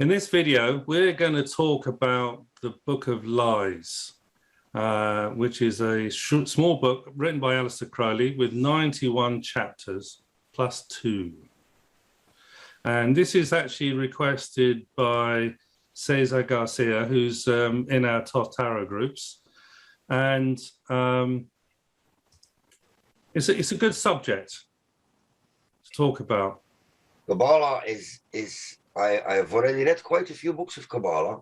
In this video, we're going to talk about the Book of Lies, which is a small book written by Aleister Crowley with 91 chapters plus 2. And this is actually requested by Cesar Garcia, who's in our Thoth Tarot groups. And it's a good subject to talk about. Kabbalah I've already read quite a few books of Kabbalah,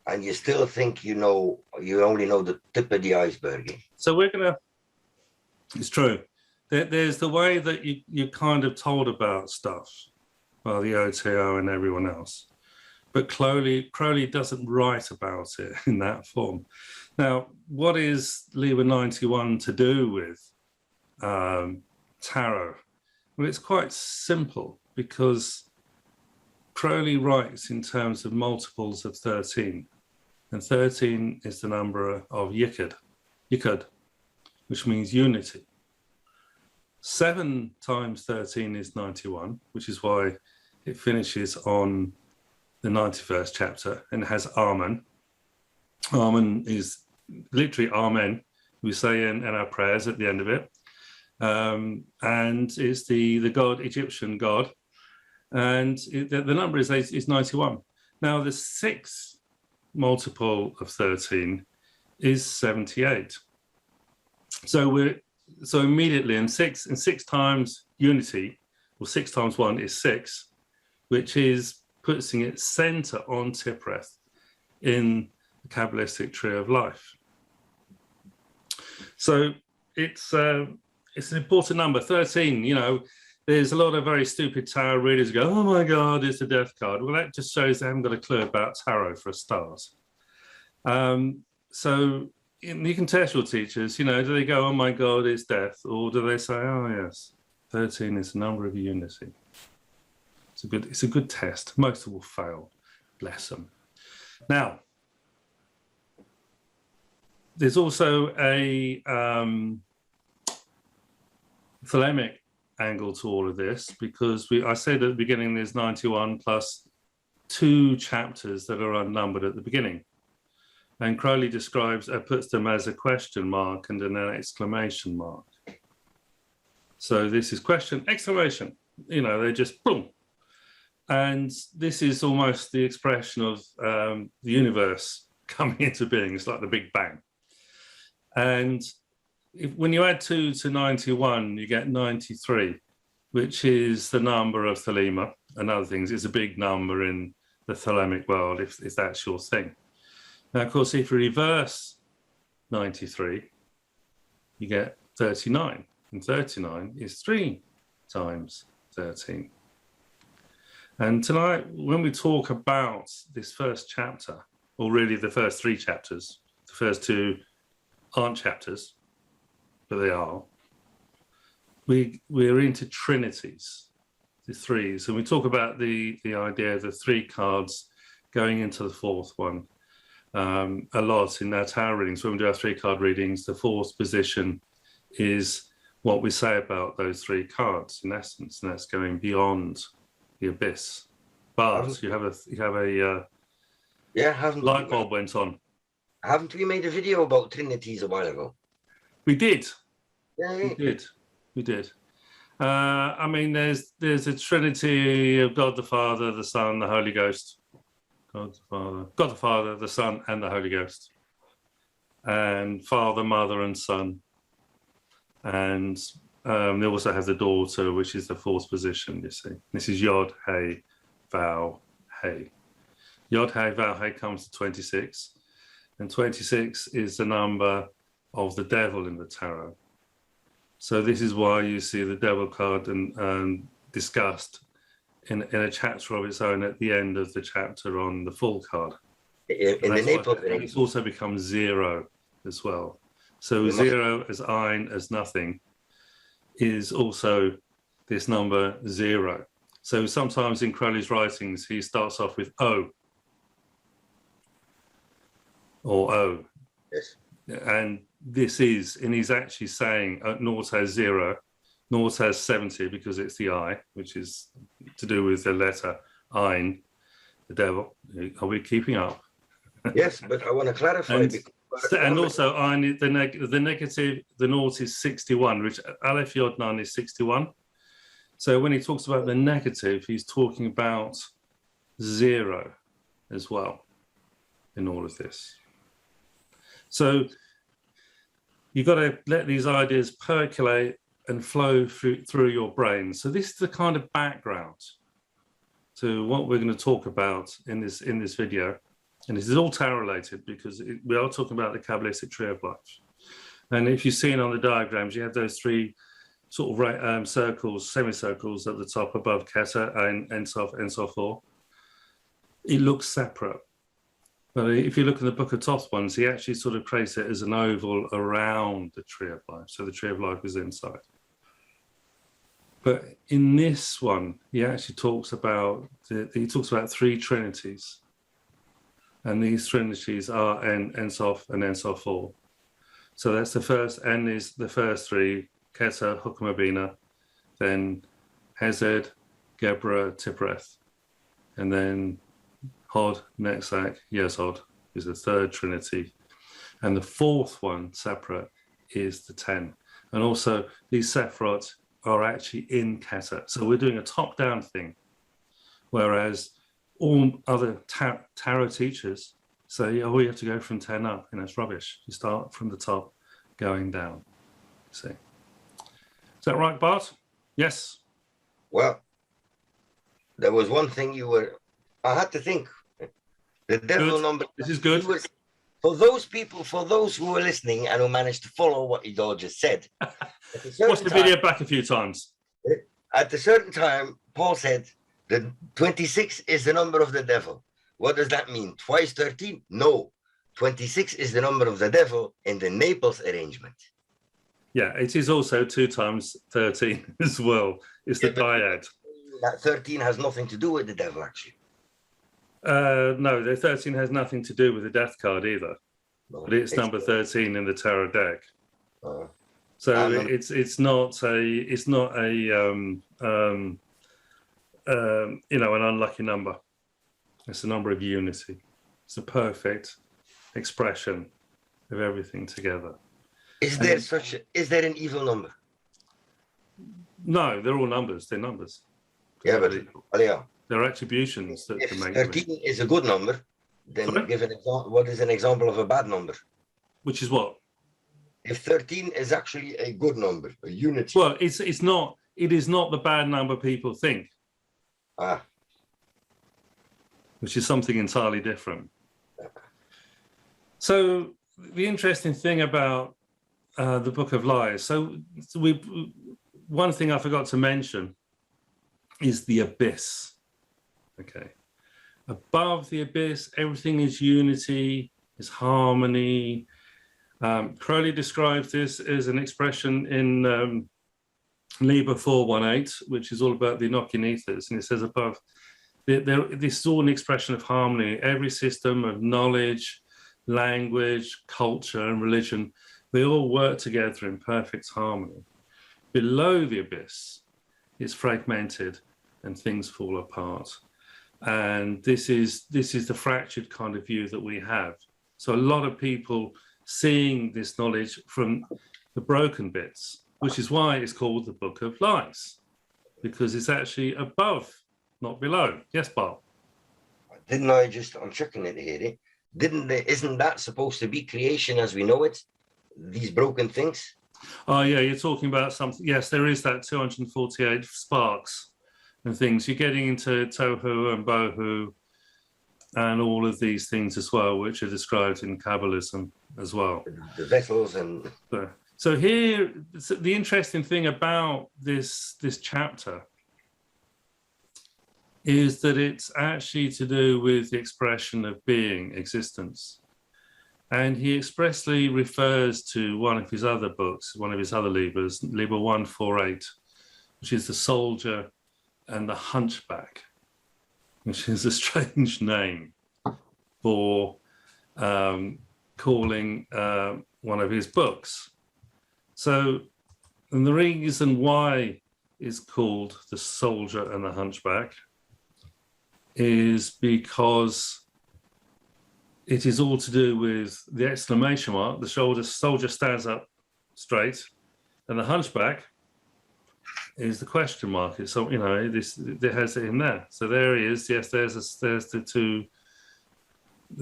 and you still think you only know the tip of the iceberg. So it's true. There's the way that you're kind of told about stuff by the OTO and everyone else. But Crowley doesn't write about it in that form. Now, what is Liber 91 to do with tarot? Well, it's quite simple, because Crowley writes in terms of multiples of 13, and 13 is the number of Yichud, which means unity. 7 times 13 is 91, which is why it finishes on the 91st chapter and has Amen. Amen is literally Amen. We say in our prayers at the end of it. And it's the god, Egyptian god. And the number is 91. Now, the 6th multiple of 13 is 78. So immediately, and six times unity, or 6 times 1 is 6, which is putting its center on Tiphreth in the Kabbalistic Tree of Life. So it's an important number. 13, there's a lot of very stupid tarot readers who go, oh my God, it's a death card. Well, that just shows they haven't got a clue about tarot for a start. So you can test your teachers, do they go, oh my God, it's death? Or do they say, oh yes, 13 is the number of unity? It's a good test. Most will fail, bless them. Now, there's also a Thelemic angle to all of this, because I said at the beginning there's 91 plus 2 chapters that are unnumbered at the beginning, and Crowley puts them as a question mark and an exclamation mark. So this is question, exclamation, they just boom, and this is almost the expression of the universe coming into being. It's like the Big Bang. And when you add 2 to 91, you get 93, which is the number of Thelema and other things. It's a big number in the Thelemic world, if that's your thing. Now, of course, if you reverse 93, you get 39, and 39 is 3 times 13. And tonight, when we talk about this first chapter, or really the first 3 chapters, the first 2 aren't chapters, but they are. We're into Trinities, the 3s, and we talk about the idea of the 3 cards going into the 4th one a lot in our tarot readings. When we do our 3-card readings, the 4th position is what we say about those 3 cards, in essence, and that's going beyond the abyss. But you have a light bulb went on. Haven't we made a video about Trinities a while ago? We did. Yeah. We did. I mean, there's a Trinity of God the Father, the Son, the Holy Ghost. God the Father, the Son, and the Holy Ghost. And Father, Mother, and Son. And they also have the daughter, which is the 4th position, you see. This is Yod, Hey, Vau, Hey. Yod, Hey, Vau, Hey comes to 26. And 26 is the number of the devil in the tarot. So this is why you see the devil card and discussed in a chapter of its own at the end of the chapter on the full card. In the Naples Arrangement. It's also becomes 0 as well. So 0 as Ain, as nothing, is also this number 0. So sometimes in Crowley's writings, he starts off with O. Or O. Yes. And he's actually saying naught has 0, naught has 70 because it's the I, which is to do with the letter Ain. the devil. Are we keeping up? Yes, but I want to clarify. And also, the negative, the naught is 61, which Aleph Yod Nun is 61. So when he talks about the negative, he's talking about 0 as well in all of this. So you've got to let these ideas percolate and flow through your brain. So this is the kind of background to what we're going to talk about in this video. And this is all tarot related because we are talking about the Kabbalistic Tree of Life. And if you've seen on the diagrams, you have those 3 sort of circles, semicircles at the top above Keter and Ein Sof 4. It looks separate. But if you look in the Book of Thoth ones, he actually sort of creates it as an oval around the Tree of Life. So the Tree of Life is inside. But in this one, he actually talks about 3 Trinities. And these Trinities are Ein Sof and Ein Sof 4. So that's the first, N is the first 3, Keter, Hukma Bina, then Hesed, Gebra, Tipreth, and then Hod, Netzach, Yesod is the 3rd Trinity. And the 4th one, separate, is the 10. And also, these sephiroth are actually in Keter. So we're doing a top-down thing, whereas all other tarot teachers say, oh, we have to go from 10 up. You know, it's rubbish. You start from the top, going down. See? Is that right, Bart? Yes? Well, there was one thing I had to think. The devil good. number. This is good. For those who were listening and who managed to follow what he all just said. Watch the video back a few times. At a certain time, Paul said, that 26 is the number of the devil. What does that mean? Twice 13? No. 26 is the number of the devil in the Naples Arrangement. Yeah, it is also 2 times 13 as well. It's the dyad. That 13 has nothing to do with the devil, actually. No, the 13 has nothing to do with the death card either. No, but it's number 13 in the tarot deck. So it's not an unlucky number. It's a number of unity. It's a perfect expression of everything together. Is there an evil number? No, they're all numbers. They're numbers. Yeah, but they're attributions that if make 13 is a good number, then give an example. What is an example of a bad number? Which is what? If 13 is actually a good number, a unity. Well, it's not. It is not the bad number people think. Which is something entirely different. So the interesting thing about the Book of Lies. So one thing I forgot to mention is the abyss. Okay. Above the abyss, everything is unity, is harmony. Crowley describes this as an expression in Liber 418, which is all about the Enochian ethers. And it says above, this is all an expression of harmony. Every system of knowledge, language, culture, and religion, they all work together in perfect harmony. Below the abyss, it's fragmented and things fall apart. And this is the fractured kind of view that we have. So a lot of people seeing this knowledge from the broken bits, which is why it's called the Book of Lies, because it's actually above, not below. Yes, Bart? I'm checking it here. Isn't that supposed to be creation as we know it? These broken things? Oh, yeah, you're talking about something. Yes, there is that 248 sparks and things. You're getting into Tohu and Bohu and all of these things as well, which are described in Kabbalism as well. The vessels and... So here, the interesting thing about this chapter is that it's actually to do with the expression of being, existence. And he expressly refers to one of his other books, one of his other Libers, Liber 148, which is The Soldier and the Hunchback, which is a strange name for calling one of his books. So, and the reason why it's called The Soldier and the Hunchback is because it is all to do with the exclamation mark. The soldier stands up straight, and the hunchback is the question mark. It's so, you know, this it has it in there. So there he is. Yes, there's the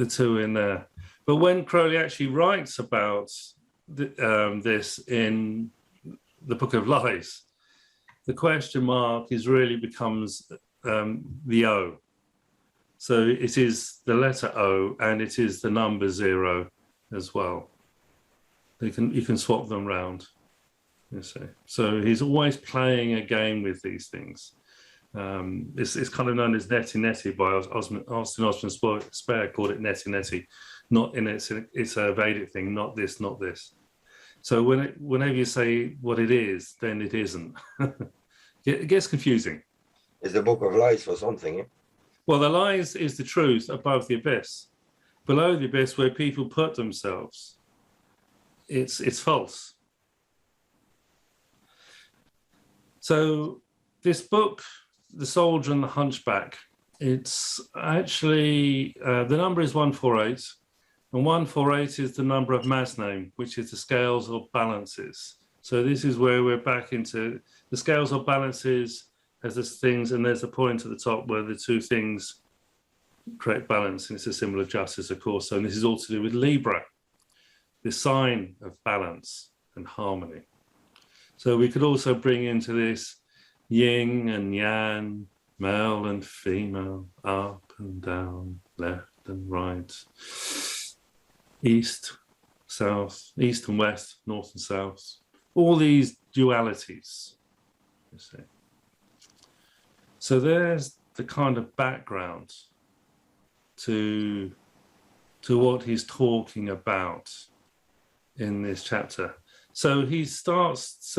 two in there. But when Crowley actually writes about this in the Book of Lies, the question mark really becomes the O. So it is the letter O, and it is the number 0 as well. You can swap them round, you see. So he's always playing a game with these things. It's kind of known as netty by Austin Osman Spare called it netty. Not in it's a Vedic thing, not this. So whenever you say what it is, then it isn't. It gets confusing. It's the Book of Lies for something. Eh? Well, the lies is the truth above the abyss. Below the abyss, where people put themselves, it's false. So this book, The Soldier and the Hunchback, it's actually, the number is 148, and 148 is the number of Masname, which is the scales or balances. So this is where we're back into the scales or balances as there's things, and there's a point at the top where the two things create balance, and it's a symbol of justice, of course. So and this is all to do with Liber, the sign of balance and harmony. So we could also bring into this yin and yang, male and female, up and down, left and right, east, south, east and west, north and south, all these dualities, you see. So there's the kind of background to what he's talking about in this chapter. So he starts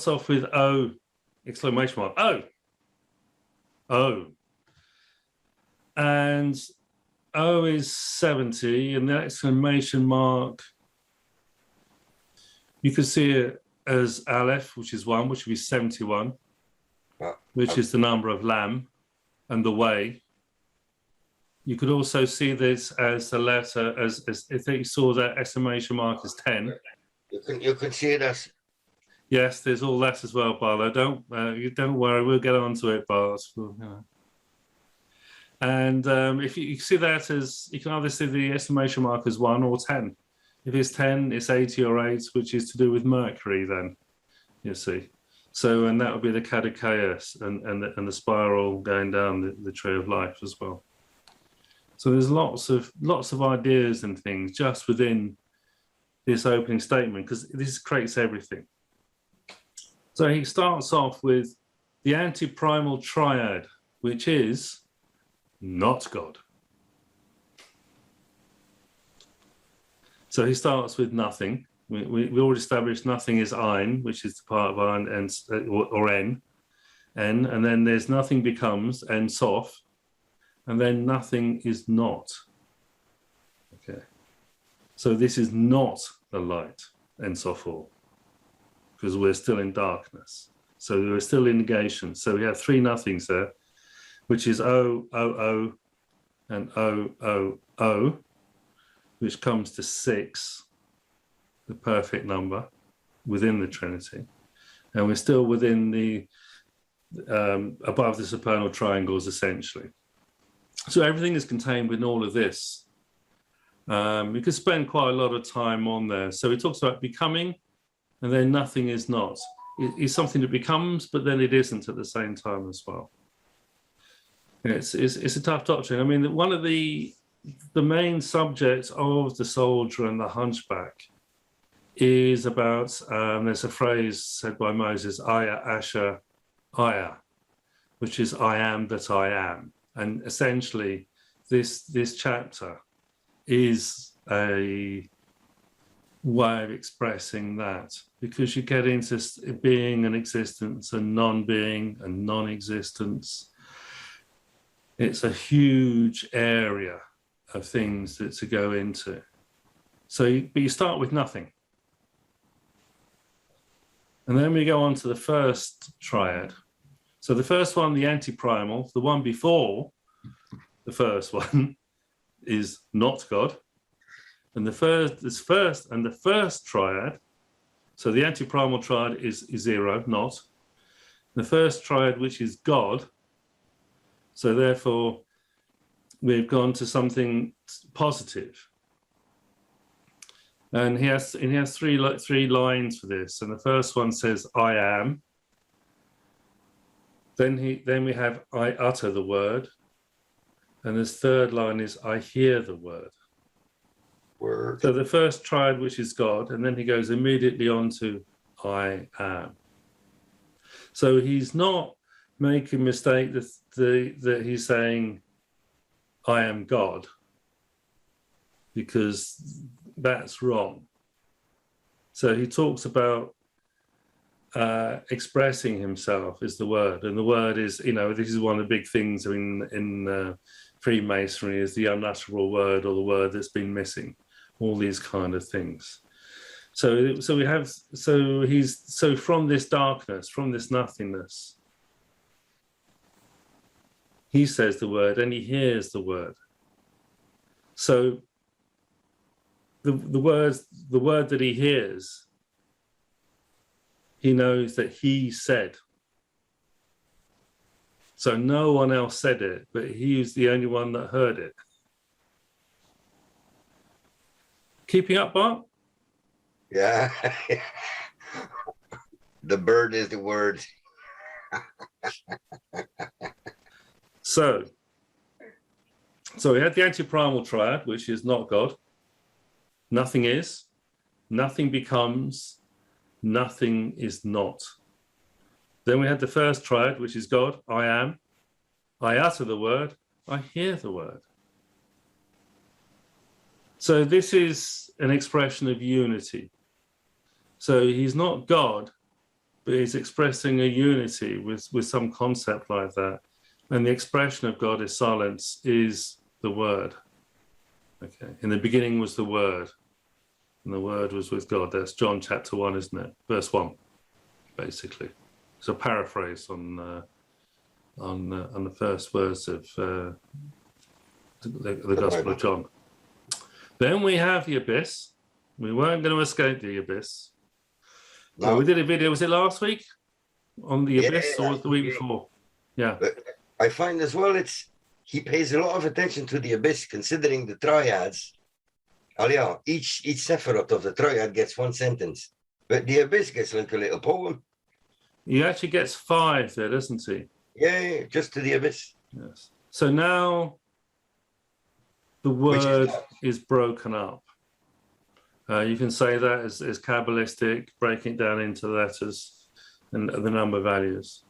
off with O, exclamation mark, O. And O is 70, and the exclamation mark, you could see it as Aleph, which is 1, which would be 71, which is the number of Lamb and the way. You could also see this as the letter, as if you saw that exclamation mark as 10. You can see it as. Yes, there's all that as well, Barlow. Don't worry, we'll get on to it, Bart. You know. And if you see that as, you can either see the exclamation mark as 1 or 10. If it's 10, it's 80 or 8, which is to do with Mercury then, you see. So, and that would be the Caduceus and the spiral going down the Tree of Life as well. So there's lots of ideas and things just within this opening statement, because this creates everything. So he starts off with the anti-primal triad, which is not God. So he starts with nothing. We already established nothing is Ain, which is the part of Ain or N, and then there's nothing becomes En Sof, and then nothing is not. Okay. So this is not the light, En Sof all, because we're still in darkness. So we're still in negation. So we have 3 nothings there, which is O, O, O, and O, O, O, which comes to 6, the perfect number within the Trinity. And we're still within the, above the supernal triangles, essentially. So everything is contained within all of this. We could spend quite a lot of time on there. So he talks about becoming, and then nothing is not. It's something that becomes, but then it isn't at the same time as well. It's a tough doctrine. I mean, one of the main subjects of the soldier and the hunchback is about, there's a phrase said by Moses, Aya Asher Aya, which is I am that I am. And essentially, this chapter is a way of expressing that, because you get into being and existence and non-being and non-existence. It's a huge area of things that to go into. So, but you start with nothing. And then we go on to the first triad. So the first one, the anti-primal, the one before the first one is not God. And the first triad, so the anti-primal triad is zero, not. The first triad, which is God, so therefore we've gone to something positive. And he has three lines for this. And the first one says, I am. Then we have, I utter the word. And this third line is, I hear the word. Word. So the first triad, which is God, and then he goes immediately on to, I am. So he's not making a mistake that he's saying, I am God, because that's wrong. So he talks about expressing himself is the word, and the word is, this is one of the big things in Freemasonry, is the unutterable word, or the word that's been missing, all these kind of things. So from this darkness, from this nothingness, he says the word and he hears the word. So the word that he hears, he knows that he said. So no one else said it, but he was the only one that heard it. Keeping up, Bart? Yeah. The bird is the word. So we had the anti-primal triad, which is not God. Nothing is, nothing becomes, nothing is not. Then we had the first triad, which is God, I am. I utter the word, I hear the word. So this is an expression of unity. So he's not God, but he's expressing a unity with some concept like that. And the expression of God is silence, is the word. Okay. In the beginning was the word, and the word was with God. That's John chapter 1, isn't it? Verse 1, basically. It's a paraphrase on the first words of the Gospel of John. Then we have the abyss. We weren't going to escape the abyss. No. So we did a video, was it last week? On the abyss, or was the week before? Yeah. But I find as well, he pays a lot of attention to the abyss, considering the triads. Oh yeah, each sephiroth of the triad gets one sentence, but the abyss gets like a little poem. He actually gets 5 there, doesn't he? Yeah, just to the abyss. Yes. So now the word is broken up. You can say that as Kabbalistic, breaking it down into letters and the number values.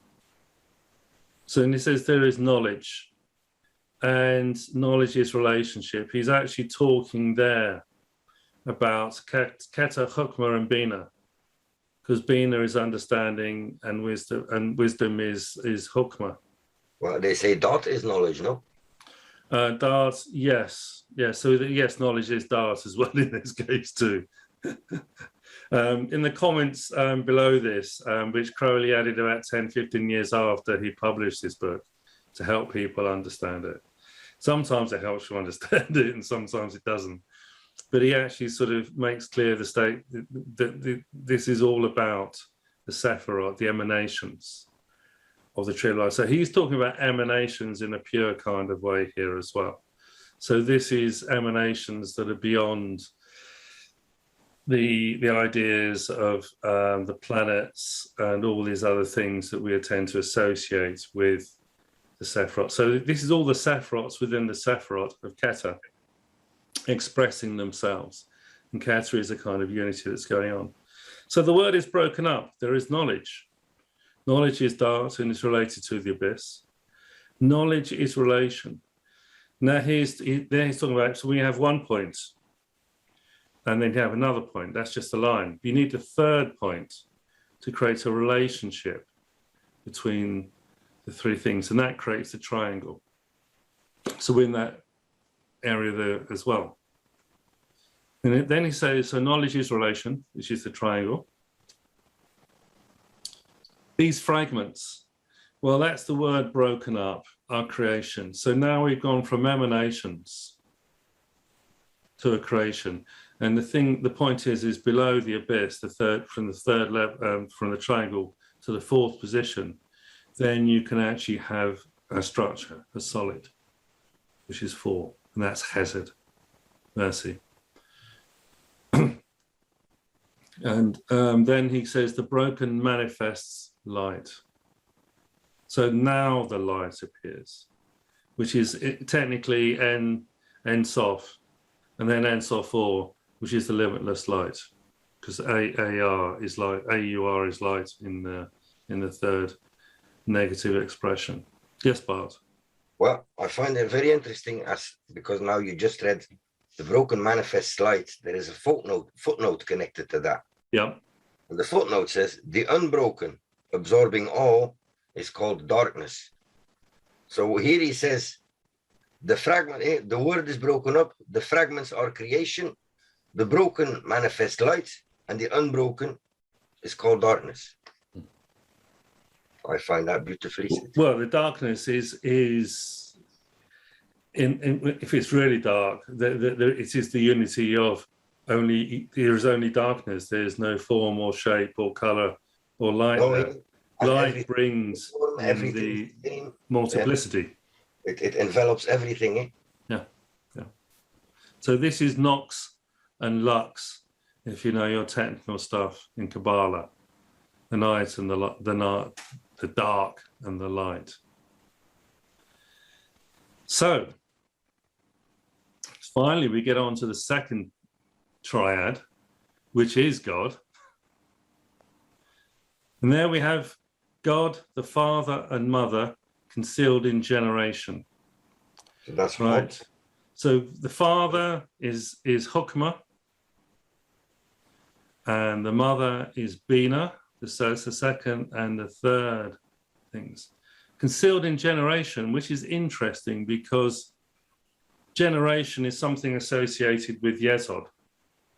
So when he says there is knowledge, and knowledge is relationship, he's actually talking there about Keta, Chokmah, and Bina, because Bina is understanding and wisdom is Chokmah. Well, they say dot is knowledge, no? Dart, yes. So yes, knowledge is dart as well in this case too. In the comments below this, which Crowley added about 10, 15 years after he published this book to help people understand it. Sometimes it helps you understand it and sometimes it doesn't. But he actually sort of makes clear the state that this is all about the sephiroth, the emanations of the Tree of Life. So he's talking about emanations in a pure kind of way here as well. So this is emanations that are beyond the ideas of the planets and all these other things that we tend to associate with the sephiroth. So this is all the sephiroths within the sephiroth of Keta expressing themselves. And Keta is a kind of unity that's going on. So the word is broken up. There is knowledge. Knowledge is dart and is related to the abyss. Knowledge is relation. Now he's talking about, so we have one point and then you have another point. That's just a line. You need the third point to create a relationship between the three things, and that creates a triangle. So we're in that area there as well. And then he says, so knowledge is relation, which is the triangle. These fragments, Well, that's the word broken up, our creation. So now we've gone from emanations to a creation. And the point is below the abyss, from the third level, from the triangle to the fourth position, then you can actually have a structure, a solid, which is 4, and that's Hesed, mercy. And then he says the broken manifests light. So now the light appears, which is technically Ein Sof, and then Ein Sof 4, which is the limitless light, because AUR is light in the third negative expression. Yes, Bart. Well, I find it very interesting because now you just read the broken manifest light. There is a footnote connected to that. Yeah. And the footnote says the unbroken, absorbing all, is called darkness. So here he says the fragment, the word is broken up, the fragments are creation, the broken manifest light, and the unbroken is called darkness. I find that beautifully said. Well, the darkness is if it's really dark, it is the unity of there is only darkness. There is no form or shape or color or light. Light brings the multiplicity. It envelops everything. Eh? Yeah. So this is NOX and LUX, if you know your technical stuff in Kabbalah. The night and the dark and the light. So finally we get on to the second triad, which is God. And there we have God, the Father and Mother, concealed in generation. That's right. So the Father is Hokmah, and the Mother is Bina. So it's the second and the third things. Concealed in generation, which is interesting because generation is something associated with Yesod,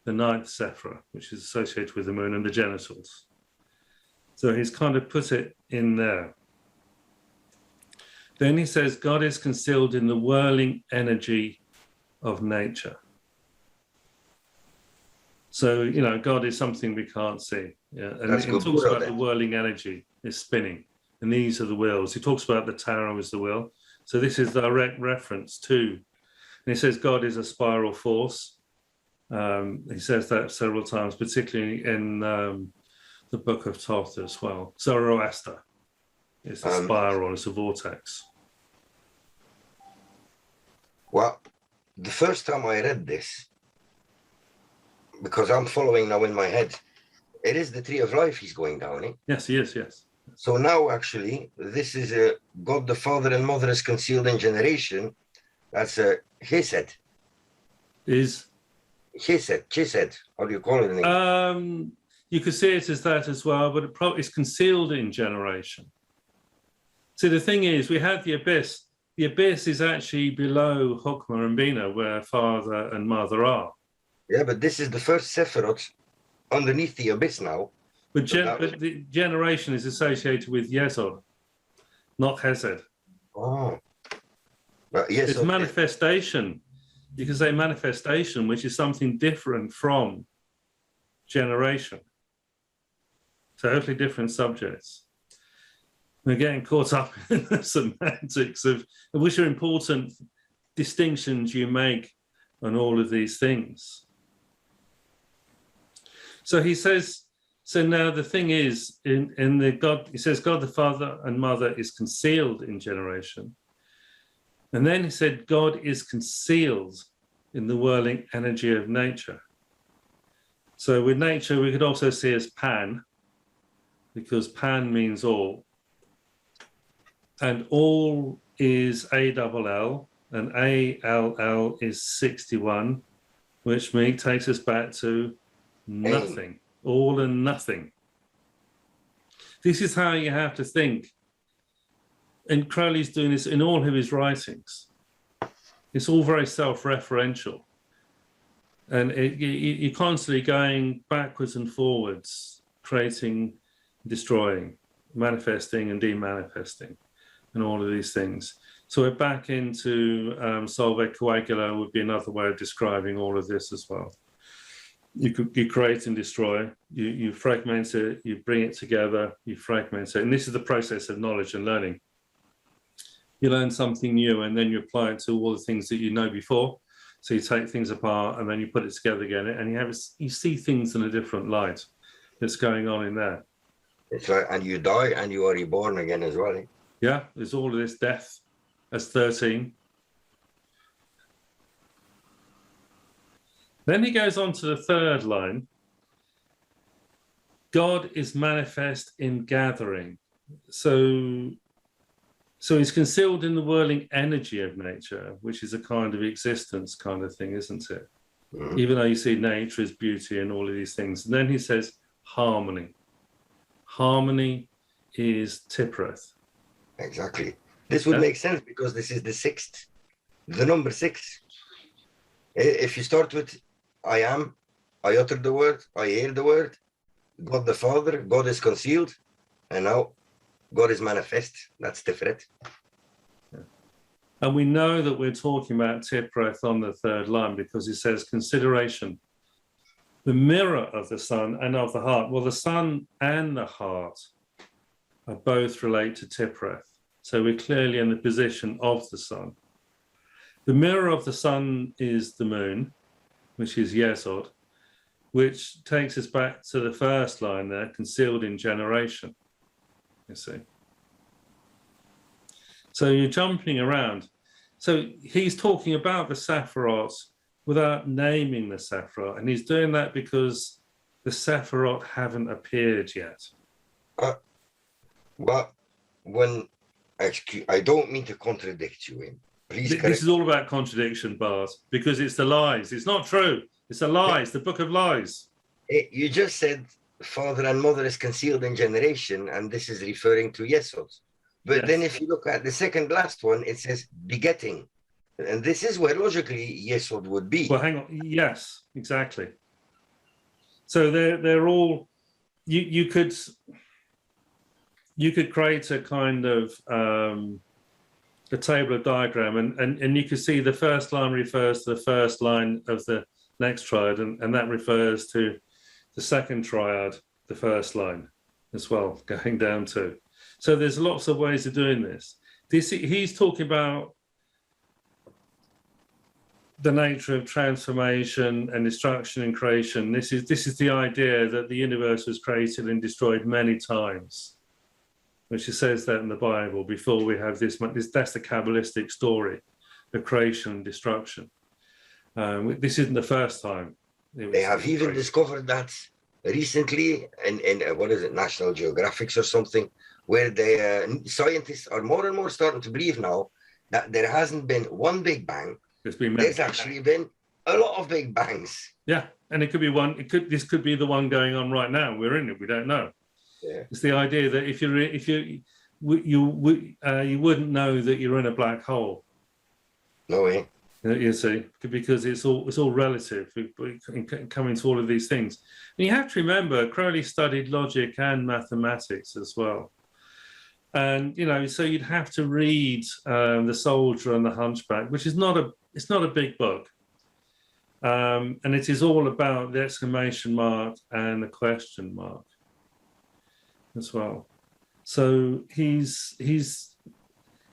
the ninth Sephra, which is associated with the moon and the genitals. So he's kind of put it in there. Then he says, God is concealed in the whirling energy of nature. So, God is something we can't see. Yeah. And he talks about the whirling energy, it's spinning. And these are the wheels. He talks about the tarot as the wheel. So this is direct reference to, and he says God is a spiral force. He says that several times, particularly in the book of Thoth as well. Zoroaster. It's a spiral, it's a vortex. Well, the first time I read this, because I'm following now in my head, it is the Tree of Life he's going down, eh? Yes, he is, yes. So now, actually, this is God the Father and Mother is concealed in generation. That's a Chesed. Is? Chesed. How do you call it in English? You could see it as that as well, but it's concealed in generation. So the thing is, we have the abyss. The abyss is actually below Hokmah and Bina, where Father and Mother are. Yeah, but this is the first Sephiroth underneath the abyss now. But the generation is associated with Yesod, not Hesed. Oh. But yes, it's manifestation. You can say manifestation, which is something different from generation. Totally different subjects. We're getting caught up in the semantics of which are important distinctions you make on all of these things. So he says, so now the thing is, in the God, he says, God the Father and Mother is concealed in generation. And then he said, God is concealed in the whirling energy of nature. So with nature, we could also see as Pan, because Pan means all. And all is ALL, and ALL is 61, which takes us back to nothing, all and nothing. This is how you have to think. And Crowley's doing this in all of his writings. It's all very self-referential. And you're constantly going backwards and forwards, creating, destroying, manifesting and demanifesting, and all of these things. So we're back into solve coagula would be another way of describing all of this as well. You create and destroy, you fragment it, you bring it together, you fragment it. And this is the process of knowledge and learning. You learn something new and then you apply it to all the things that you know before. So you take things apart and then you put it together again, and you see things in a different light that's going on in there. It's like, and you die and you are reborn again as well. Yeah, there's all of this death. That's 13. Then he goes on to the third line. God is manifest in gathering. So he's concealed in the whirling energy of nature, which is a kind of existence kind of thing, isn't it? Mm-hmm. Even though you see nature as beauty and all of these things. And then he says harmony. Harmony is Tiphereth. Exactly. This would make sense because this is the sixth, the number 6. If you start with I am, I utter the word, I hear the word, God the Father, God is concealed, and now God is manifest. That's Tiferet. Yeah. And we know that we're talking about Tiphereth on the third line because it says consideration, the mirror of the sun and of the heart. Well, the sun and the heart are both related to Tiphereth. So we're clearly in the position of the sun. The mirror of the sun is the moon, which is Yesod, which takes us back to the first line there, concealed in generation, you see. So you're jumping around. So he's talking about the sephiroth without naming the sephiroth, and he's doing that because the sephiroth haven't appeared yet. Well, when I don't mean to contradict you, please. This is all about contradiction, Bart, because it's the lies. It's not true. It's the lies, the book of lies. You just said father and mother is concealed in generation, and this is referring to Yesod. But yes. Then if you look at the second last one, it says begetting. And this is where logically Yesod would be. Well, hang on. Yes, exactly. So they're all, you could create a kind of a table of diagram, and you can see the first line refers to the first line of the next triad, and that refers to the second triad, the first line as well, going down to. So there's lots of ways of doing this. He's talking about the nature of transformation and destruction and creation. This is the idea that the universe was created and destroyed many times, which it says that in the Bible before we have this. That's the Kabbalistic story, the creation and destruction. This isn't the first time. They have even discovered that recently in what is it, National Geographic or something, where the scientists are more and more starting to believe now that there hasn't been one Big Bang. There's actually been a lot of Big Bangs. Yeah, and it could be one. This could be the one going on right now. We're in it. We don't know. Yeah. It's the idea that you wouldn't know that you're in a black hole. No way. You see, because it's all relative. Coming to all of these things, and you have to remember, Crowley studied logic and mathematics as well. And so you'd have to read The Soldier and the Hunchback, which is it's not a big book, and it is all about the exclamation mark and the question mark as well. So he's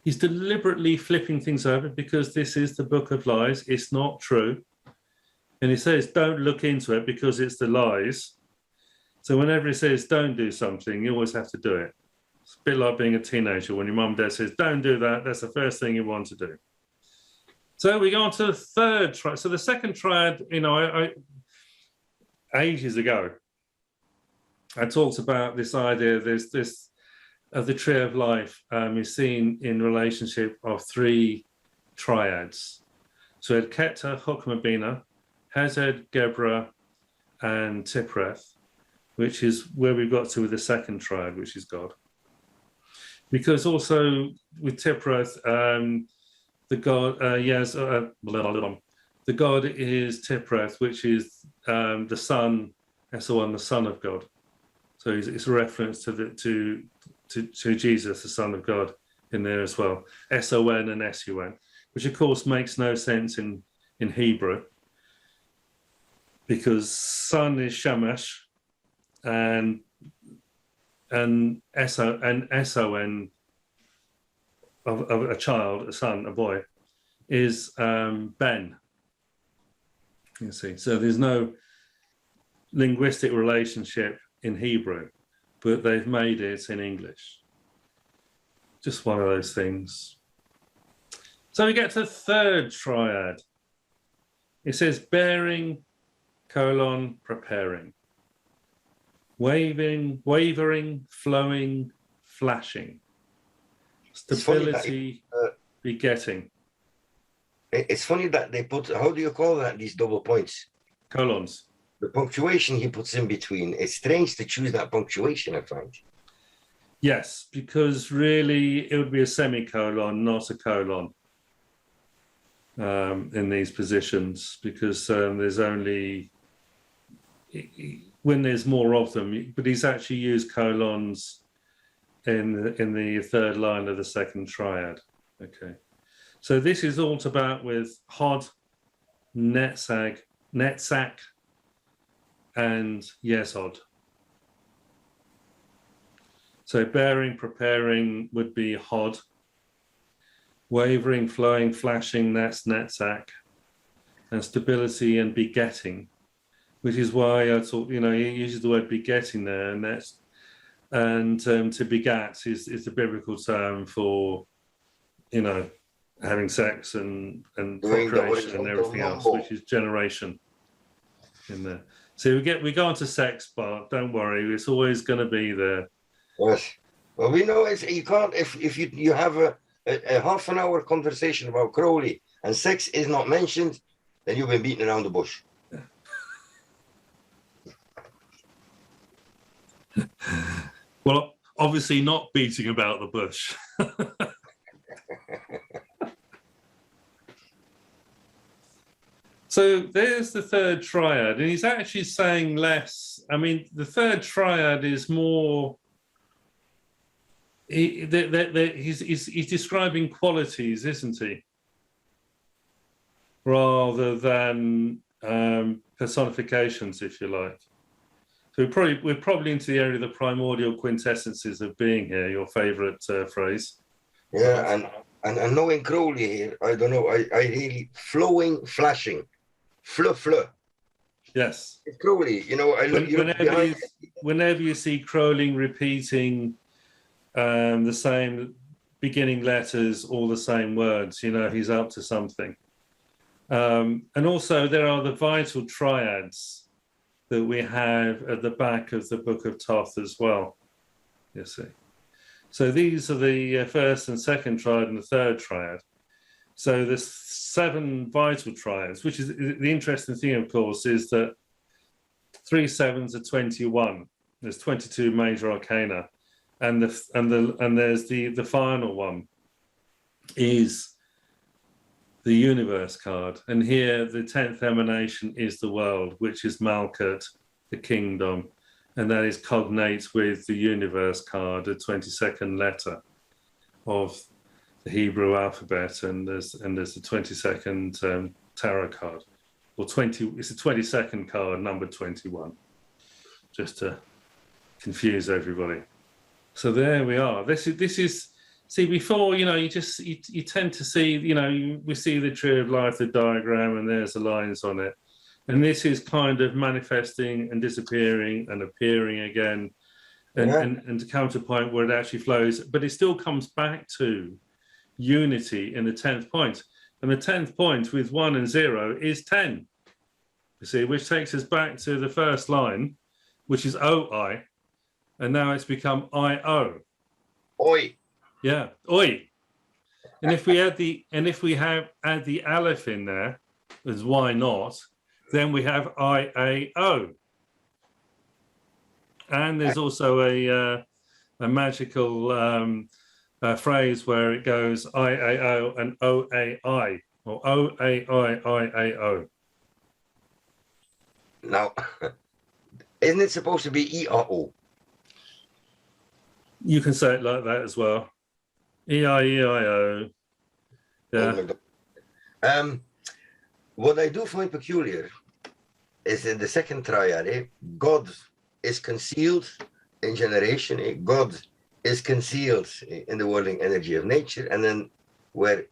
deliberately flipping things over because this is the book of lies. It's not true, and he says don't look into it because it's the lies. So whenever he says don't do something, you always have to do it. It's a bit like being a teenager when your mum and dad says, don't do that. That's the first thing you want to do. So we go on to the third triad. So the second triad, I ages ago, I talked about this idea, there's this, of the Tree of Life is seen in relationship of 3 triads. So it had Keter, Hokmah, Hesed, Gebra, and Tiphereth, which is where we got to with the second triad, which is God. Because also with Tiphereth, the God, the God is Tiphereth, which is the Son, S-O-N, the Son of God. So it's a reference to to Jesus, the Son of God, in there as well. S-O-N and S-U-N, which of course makes no sense in Hebrew, because son is shamash, and S-O-N of a child, a son, a boy, is Ben. You see, so there's no linguistic relationship in Hebrew, but they've made it in English. Just one of those things. So we get to the third triad. It says bearing, preparing. Wavering, flowing, flashing. Stability, begetting. It's funny that they put, how do you call that, these double points? Colons. The punctuation he puts in between. It's strange to choose that punctuation, I find. Yes, because really it would be a semicolon, not a colon, in these positions, because there's only, when there's more of them, but he's actually used colons in the third line of the second triad. Okay, so this is all about with Hod, Netzach, and Yesod. So bearing, preparing would be Hod. Wavering, flowing, flashing, that's Netzach. And stability and begetting, which is why I thought, he uses the word begetting there, and that's, and to begat is the biblical term for, having sex and procreation and everything else, which is generation in there. So we go on to sex, Bart. Don't worry, it's always going to be there. Yes. Well, we know you can't, if you have a half an hour conversation about Crowley and sex is not mentioned, then you've been beating around the bush. Well, obviously not beating about the bush. So there's the third triad, and he's actually saying less. I mean, the third triad is more, he's describing qualities, isn't he? Rather than personifications, if you like. So we're probably into the area of the primordial quintessences of being here, your favorite phrase. Yeah, and knowing Crowley here, I don't know, I really, flowing, flashing, fluff. Yes. It's Crowley, whenever you see Crowley repeating the same beginning letters, all the same words, he's up to something. And also there are the vital triads that we have at the back of the Book of Thoth as well, you see. So these are the first and second triad and the third triad. So there's 7 vital triads, which is the interesting thing, of course, is that 3 7s are 21. There's 22 major arcana, and there's the final one is the universe card. And here the 10th emanation is the world, which is Malkut, the kingdom, and that is cognate with the universe card, the 22nd letter of the Hebrew alphabet, and there's the 22nd tarot card, or it's the 22nd card, number 21, just to confuse everybody. So there we are. This is. See, before, you tend to see, we see the Tree of Life, the diagram, and there's the lines on it. And this is kind of manifesting and disappearing and appearing again, and to come to a point where it actually flows. But it still comes back to unity in the 10th point. And the 10th point with 1 and 0 is 10, you see, which takes us back to the first line, which is OI, and now it's become IO. Oi. Yeah, oi. And if we add the aleph in there, as why not, then we have IAO. And there's also a magical phrase where it goes IAO and OAI, or OAIIAO. Now, isn't it supposed to be ERO? You can say it like that as well. E-I-E-I-O. Yeah. What I do find peculiar is in the second triad, God is concealed in generation, God is concealed in the whirling energy of nature, and then where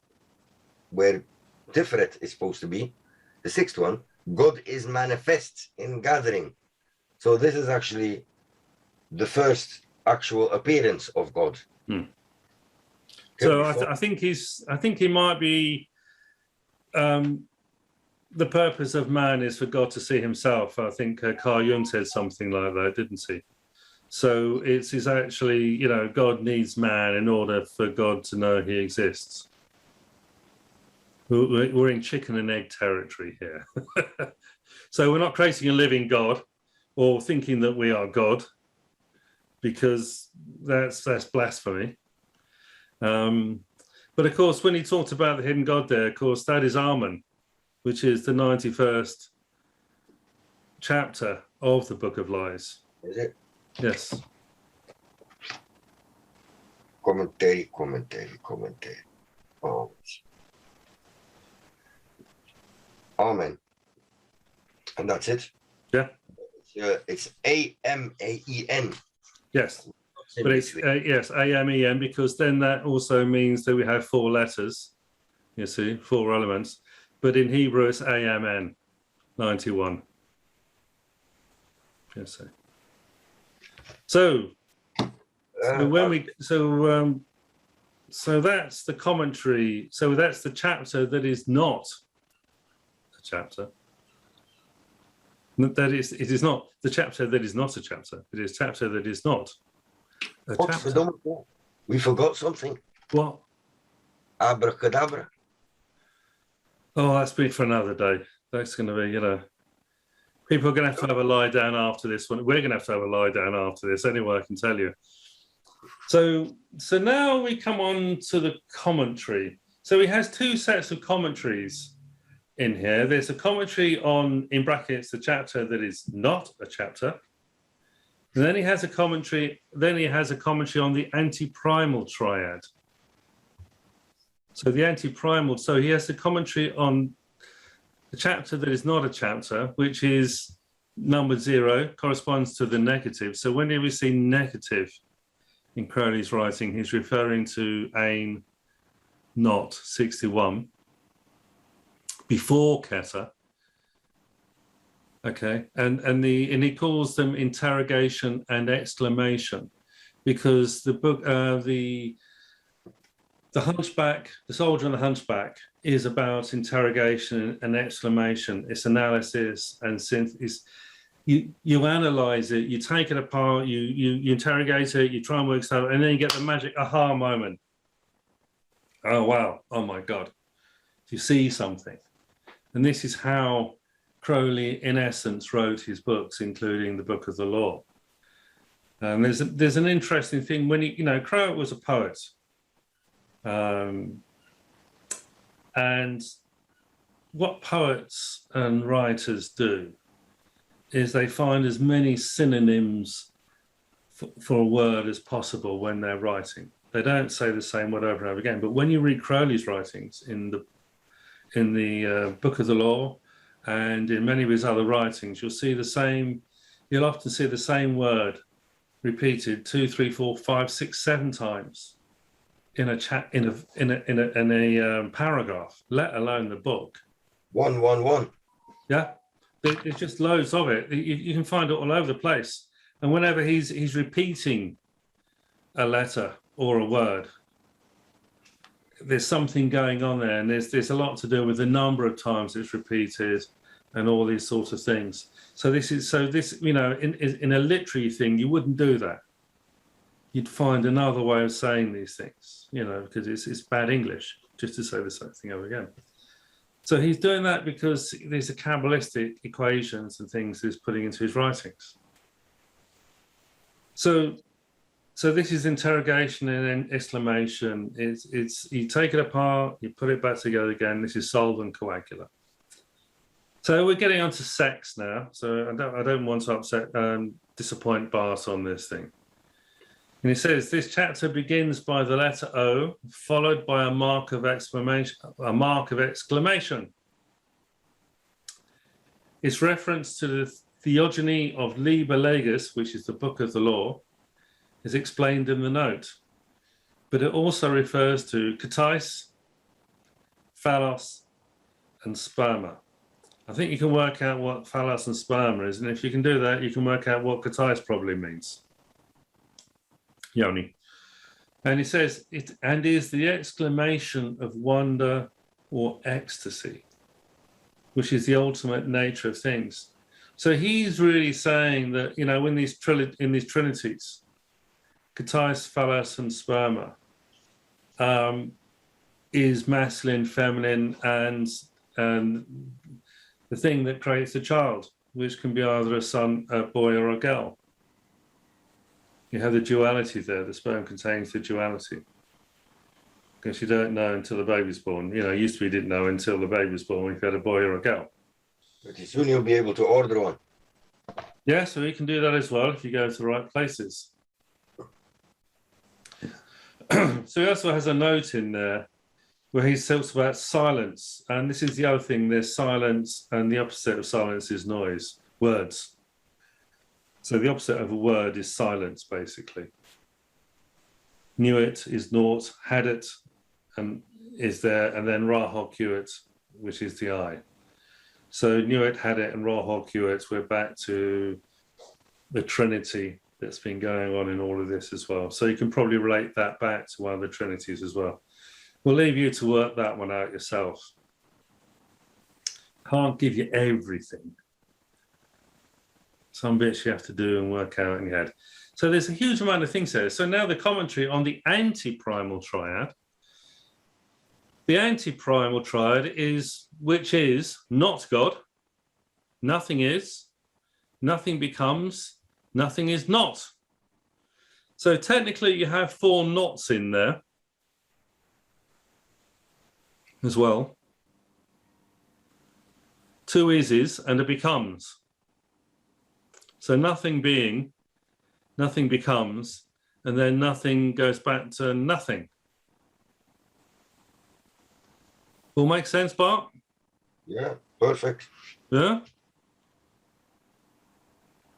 Tiferet is supposed to be, the sixth one, God is manifest in gathering. So this is actually the first actual appearance of God. So I think he might be. The purpose of man is for God to see himself. I think Carl Jung said something like that, didn't he? So it's actually, you know, God needs man in order for God to know he exists. We're in chicken and egg territory here. So we're not creating a living God or thinking that we are God, because that's blasphemy. But of course, when he talked about the hidden God there, of course, that is Amoun, which is the 91st chapter of the Book of Lies. Is it? Yes. Commentary. Oh. Amen. And that's it? Yeah. It's A-M-A-E-N. Yes. But it's, yes, A-M-E-N, because then that also means that we have 4 letters, you see, 4 elements. But in Hebrew, it's A-M-N, 91. Yes. So when we, so that's the commentary. So that's the chapter that is not a chapter. That is, it is not the chapter that is not a chapter. It is chapter that is not a chapter. We forgot something. What? Abracadabra. Oh, that's been for another day. That's going to be, you know, people are going to have a lie down after this one. We're going to have a lie down after this anyway, I can tell you. So now we come on to the commentary. So he has 2 sets of commentaries in here. There's a commentary on, in brackets, the chapter that is not a chapter. And then he has a commentary. Then he has a commentary on the anti-primal triad. So the anti-primal. So he has a commentary on the chapter that is not a chapter, which is number 0, corresponds to the negative. So whenever we see negative in Crowley's writing, he's referring to Ain Not 61 before Keter. Okay, and he calls them interrogation and exclamation, because the book, the Hunchback, the Soldier and the Hunchback, is about interrogation and exclamation. It's analysis and synthesis. You analyze it, you take it apart, you interrogate it, you try and work stuff, and then you get the magic aha moment. Oh wow! Oh my God! You see something, and this is how Crowley, in essence, wrote his books, including the Book of the Law. And there's an interesting thing when Crowley was a poet, and what poets and writers do is they find as many synonyms for a word as possible when they're writing. They don't say the same word over and over again. But when you read Crowley's writings in the Book of the Law, and in many of his other writings, you'll often see the same word repeated 2, 3, 4, 5, 6, 7 times in a paragraph, let alone the book. 111. Yeah, there's just loads of it. You can find it all over the place. And whenever he's repeating a letter or a word, there's something going on there, and there's a lot to do with the number of times it's repeated and all these sorts of things. So this in a literary thing, you wouldn't do that. You'd find another way of saying these things, because it's bad English just to say the same thing over again. So he's doing that because these are Kabbalistic equations and things he's putting into his writings. So this is interrogation and exclamation. It's you take it apart, you put it back together again. This is solvent coagula. So we're getting onto sex now. So I don't want to disappoint Bart on this thing. And he says, this chapter begins by the letter O, followed by a mark of exclamation. Its reference to the theogony of Liber Legis, which is the book of the law, is explained in the note. But it also refers to treatise, phallos, and sperma. I think you can work out what phallos and sperma is, and if you can do that, you can work out what treatise probably means. Yoni. And he says, it and is the exclamation of wonder or ecstasy, which is the ultimate nature of things. So he's really saying that, you know, in these trinities, treatise, phallos, and sperma, is masculine, feminine, and the thing that creates a child, which can be either a son, a boy, or a girl. You have the duality there. The sperm contains the duality. Because you don't know until the baby's born. You know, used to be you didn't know until the baby was born if you had a boy or a girl. But soon you'll be able to order one. Yeah, so you can do that as well if you go to the right places. So he also has a note in there where he talks about silence. And this is the other thing. There's silence, and the opposite of silence is noise, words. So the opposite of a word is silence, basically. Knew it is naught, had it, and is there, and then Rahol Kuit, which is the I. So knew it, had it, and Rahol Kuit, we're back to the Trinity that's been going on in all of this as well. So you can probably relate that back to one of the Trinities as well. We'll leave you to work that one out yourself. Can't give you everything. Some bits you have to do and work out in your head. So there's a huge amount of things there. So now the commentary on the anti-primal triad. The anti-primal triad is, which is not God, nothing is, nothing becomes, nothing is not. So technically you have 4 nots in there as well. 2 is and a becomes. So nothing being, nothing becomes, and then nothing goes back to nothing. All make sense, Bart? Yeah, perfect. Yeah?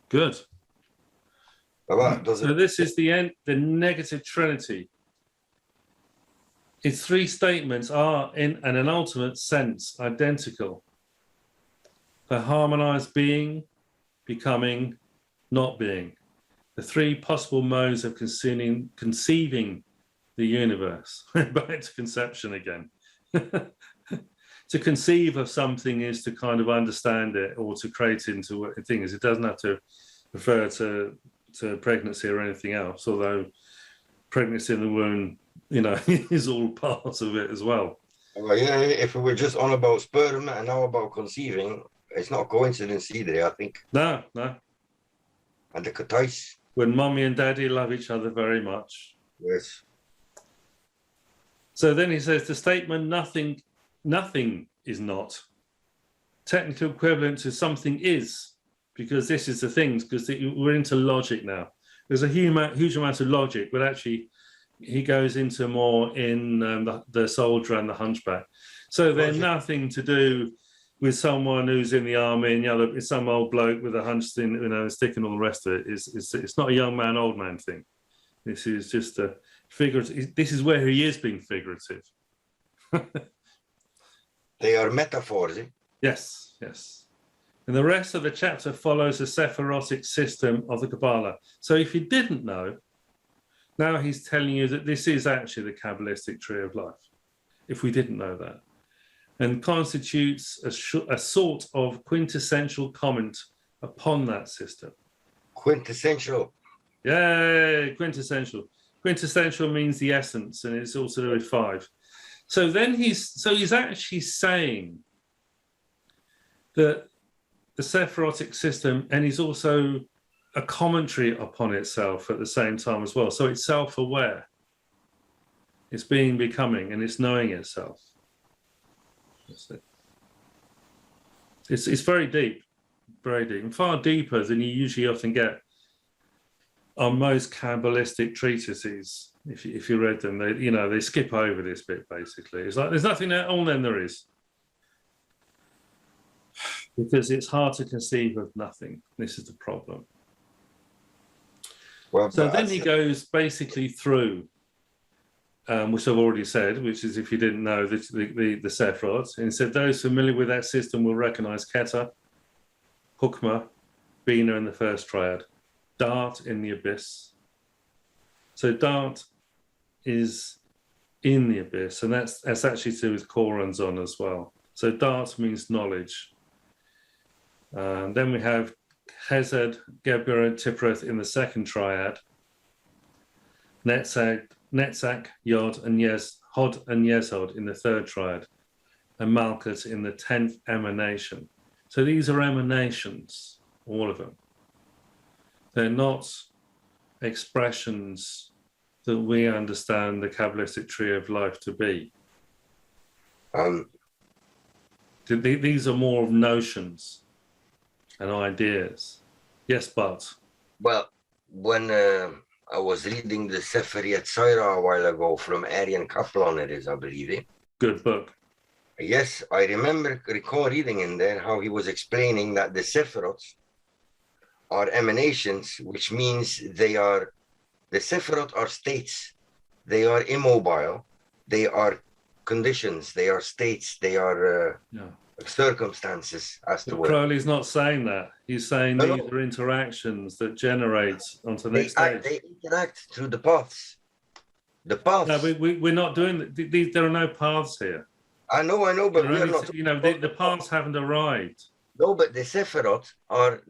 Good. So this is the end, the negative trinity. Its 3 statements are, in an ultimate sense, identical. The harmonized being, becoming, not being. The 3 possible modes of conceiving the universe. Back to conception again. To conceive of something is to kind of understand it or to create into what the thing is. It doesn't have to refer to pregnancy or anything else, although pregnancy in the womb, you know, is all part of it as well. Well, yeah, if we were just on about sperm and now about conceiving, it's not a coincidence either, I think. No. And the treatise. When mommy and daddy love each other very much. Yes. So then he says the statement nothing is not. Technical equivalent to something is, because this is the things, because we're into logic now. There's a huge amount of logic, but actually he goes into more in the soldier and the hunchback. So they're nothing to do with someone who's in the army and it's some old bloke with a hunch thing, you know, stick and all the rest of it. It's not a young man, old man thing. This is just a figurative. This is where he is being figurative. They are metaphors. Eh? Yes. And the rest of the chapter follows the sephirotic system of the Kabbalah. So if you didn't know, now he's telling you that this is actually the Kabbalistic Tree of Life, if we didn't know that, and constitutes a sort of quintessential comment upon that system. Quintessential. Yay, quintessential. Quintessential means the essence, and it's also with 5. So then he's actually saying that the sephirotic system, and he's also a commentary upon itself at the same time as well. So it's self-aware. It's being becoming, and it's knowing itself. That's it. It's very deep, and far deeper than you usually often get on most Kabbalistic treatises, if you read them, they skip over this bit basically. It's like there's nothing there, all then there is. Because it's hard to conceive of nothing. This is the problem. Well, so then he goes basically through, which I've already said, which is, if you didn't know, the sephiroth. And he said, those familiar with that system will recognize Keter, Hukmah, Bina in the First Triad, Dart in the Abyss. So Dart is in the Abyss, and that's actually to do with Korans on as well. So Dart means knowledge. Then we have Hesed, Geber, and Tiphareth in the Second Triad, Netzach, Yod, and Hod and Yesod in the Third Triad, and Malkut in the 10th Emanation. So these are emanations, all of them. They're not expressions that we understand the Kabbalistic Tree of Life to be. These are more of notions and ideas. Yes, Bart. Well, when I was reading the Sefer Yetzirah a while ago from Arian Kaplan, it is, I believe it. Good book. Yes, I recall reading in there how he was explaining that the sephiroths are emanations, which means the sephiroth are states. They are immobile. They are conditions. They are states. They are circumstances, as the word. Crowley's not saying that. He's saying these are interactions that generate onto the next stage. They interact through the paths. The paths. No, we're not doing these. There are no paths here. I know, but we're not. The paths haven't arrived. No, but the sephiroth are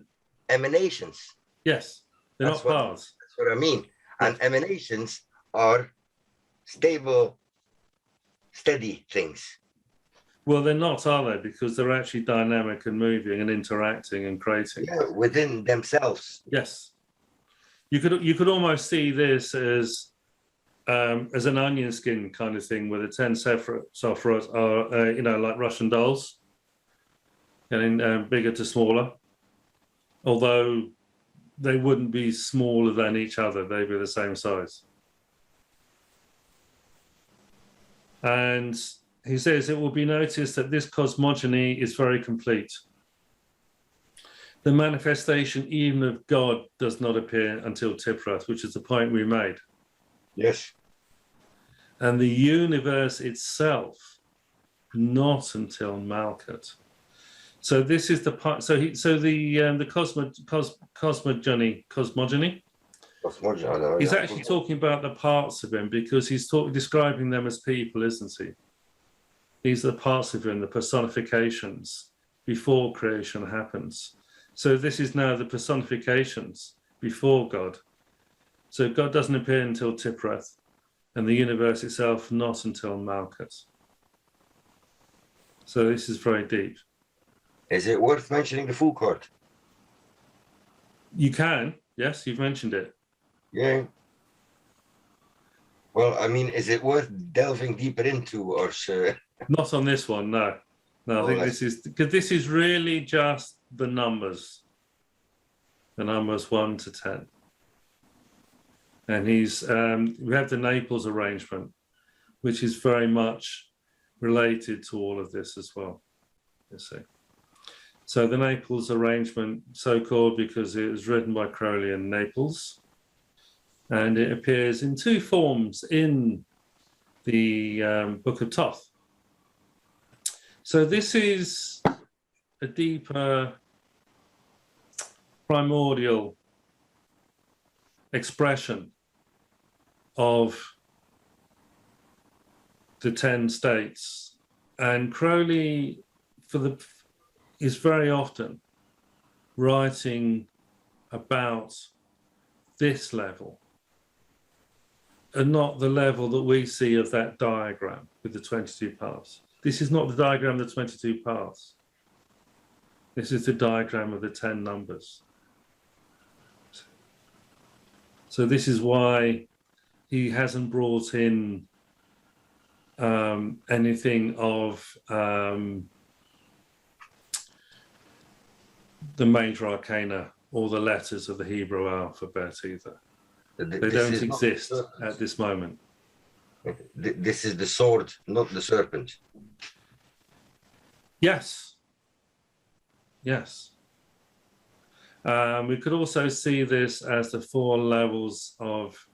emanations. Yes, they're not paths. That's what I mean. And emanations are stable, steady things. Well, they're not, are they? Because they're actually dynamic and moving and interacting and creating. Yeah, within themselves. Yes. You could almost see this as an onion skin kind of thing, where the 10 sephiroth are, like Russian dolls, getting bigger to smaller. Although they wouldn't be smaller than each other, they'd be the same size. And he says it will be noticed that this cosmogony is very complete. The manifestation even of God does not appear until Tiphareth, which is the point we made. Yes. And the universe itself, not until Malkut. So this is the part. So the cosmogony. He's actually talking about the parts of him, because he's describing them as people, isn't he? These are the parts of him, the personifications before creation happens. So this is now the personifications before God. So God doesn't appear until Tiphareth, and the universe itself not until Malkut. So this is very deep. Is it worth mentioning the full court? You can, yes, you've mentioned it. Yeah. Well, I mean, is it worth delving deeper into, or Not on this one, no. No, I think this is, because this is really just the numbers 1 to 10. And we have the Naples Arrangement, which is very much related to all of this as well, you see. So the Naples Arrangement, so called because it was written by Crowley in Naples, and it appears in 2 forms in the Book of Thoth. So this is a deeper primordial expression of the 10 states, and Crowley is very often writing about this level and not the level that we see of that diagram with the 22 paths. This is not the diagram of the 22 paths. This is the diagram of the 10 numbers. So this is why he hasn't brought in anything of the major arcana or the letters of the Hebrew alphabet either. They don't exist at this moment. This is the sword, not the serpent. Yes. Yes. We could also see this as the 4 levels of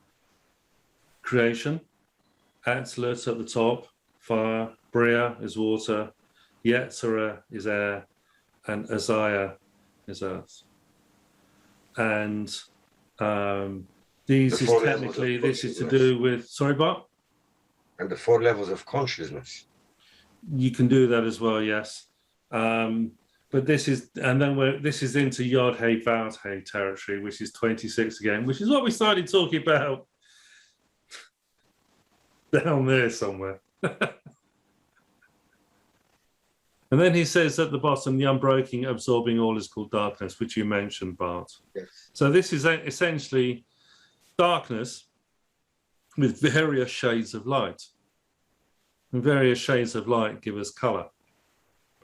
creation. Atzilut at the top, fire, Bria is water, Yetzirah is air, and Azaya is earth. And these is technically, this is to do with, sorry, Bart? And the 4 levels of consciousness. You can do that as well, yes. But this is, and then this is into YHVH territory, which is 26 again, which is what we started talking about down there somewhere. And then he says at the bottom, the unbroken, absorbing all is called darkness, which you mentioned, Bart. Yes. So this is essentially darkness with various shades of light. And various shades of light give us color,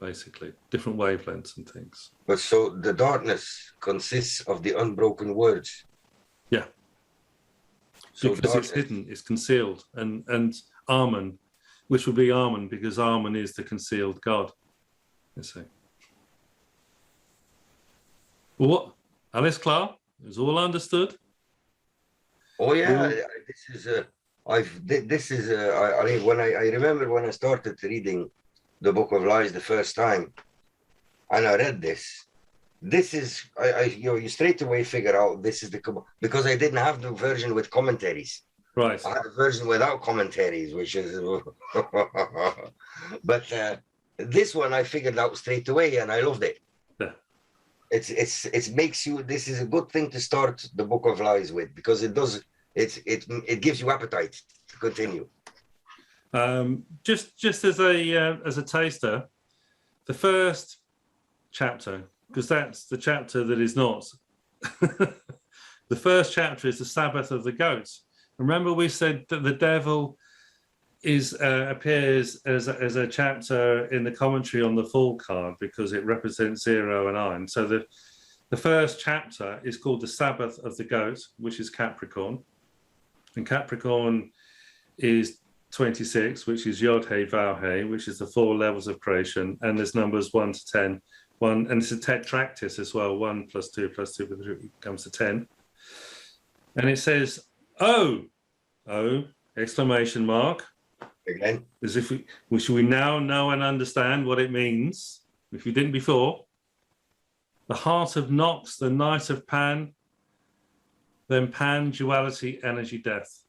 basically, different wavelengths and things. But so the darkness consists of the unbroken words. Yeah. So because darkness, it's hidden, it's concealed. And Amoun, which would be Amoun, because Amoun is the concealed God. You see. Well, what? Alice Clark? Is all understood? Oh yeah, this is when I remember when I started reading the Book of Lies the first time, and I read this. This is you straight away figure out this is because I didn't have the version with commentaries. Right. I had a version without commentaries, which is but this one I figured out straight away, and I loved it. Yeah. It makes you. This is a good thing to start the Book of Lies with, because it does. It gives you appetite to continue. Just as a taster, the first chapter, because that's the chapter that is not. The first chapter is the Sabbath of the goats. Remember, we said that the devil appears as a chapter in the commentary on the full card because it represents 0 and 9. So the first chapter is called the Sabbath of the goat, which is Capricorn, and Capricorn is 26, which is YHVH, which is the 4 levels of creation, and there's numbers 1 to 10. And it's a tetractys as well. 1 + 2 + 2 + 3 comes to 10. And it says, "Oh, exclamation mark." Again, As if we now know and understand what it means, if we didn't before. The heart of Nox, the night of Pan, then Pan, duality, energy, death.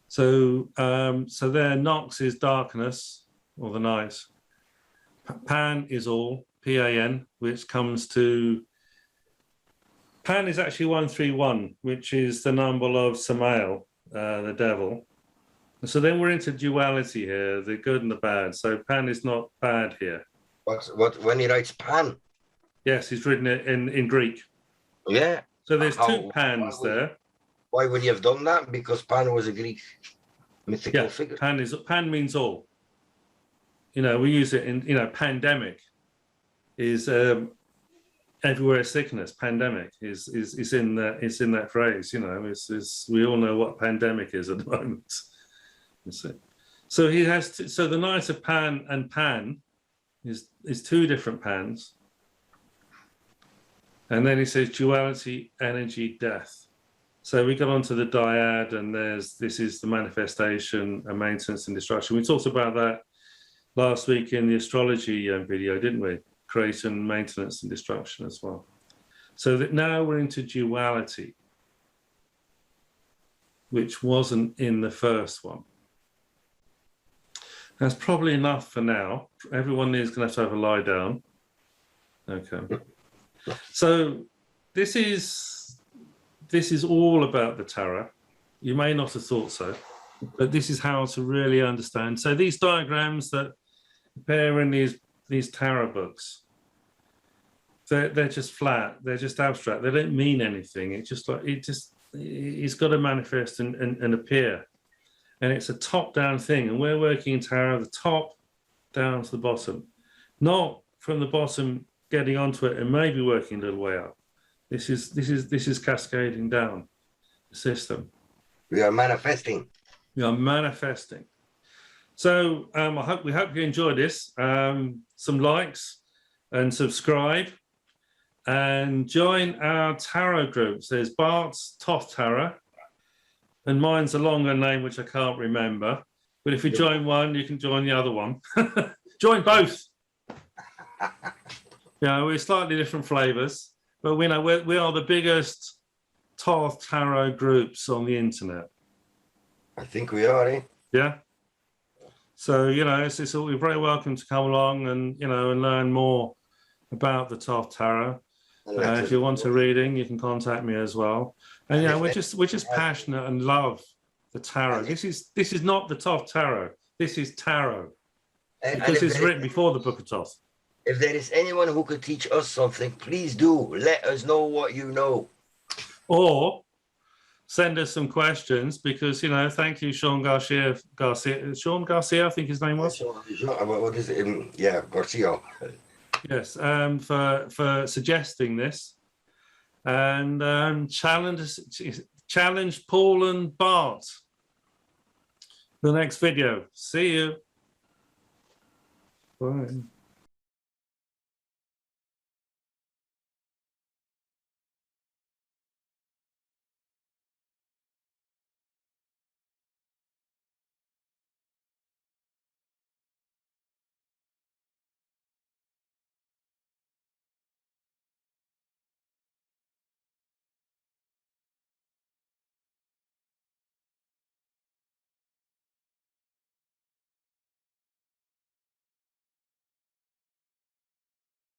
So there, Nox is darkness, or the night. Pan is all, Pan, which comes to, Pan is actually 131, which is the number of Samael, the devil. So then we're into duality here, the good and the bad. So Pan is not bad here. What when he writes Pan? Yes, he's written it in Greek. Yeah. So there's 2 Pans there. Why would he have done that? Because Pan was a Greek mythical figure. Pan means all. We use it in pandemic is everywhere sickness. Pandemic is in that phrase. We all know what pandemic is at the moment. So he has so the night of Pan and Pan is 2 different Pans, and then he says duality, energy, death. So we got onto the dyad, and this is the manifestation and maintenance and destruction. We talked about that last week in the astrology video, didn't we? Creation, maintenance, and destruction as well. So that now we're into duality, which wasn't in the first one. That's probably enough for now. Everyone is going to have a lie down. Okay. So this is all about the Tarot. You may not have thought so, but this is how to really understand. So these diagrams that appear in these tarot books, they're just flat. They're just abstract. They don't mean anything. It's got to manifest and appear. And it's a top-down thing. And we're working in tarot, the top down to the bottom, not from the bottom getting onto it and maybe working a little way up. This is cascading down the system. We are manifesting. We are manifesting. So we hope you enjoyed this. Some likes and subscribe and join our tarot groups. There's Bart's Toth Tarot and mine's a longer name which I can't remember. But if you join one, you can join the other one. Join both. We're slightly different flavors, but we know we are the biggest Toth Tarot groups on the internet. I think we are, eh? Yeah. So, you're very welcome to come along and, and learn more about the Toth Tarot. If you want a reading, you can contact me as well. And, we're just passionate and love the tarot. This is not the Toth Tarot. This is tarot. Because it's written before the Book of Toth. If there is anyone who could teach us something, please do. Let us know what you know. Or send us some questions because, thank you, Sean Garcia, I think his name was. What is it? Yeah, Garcia. Yes, for suggesting this. And challenge Paul and Bart. The next video. See you. Bye.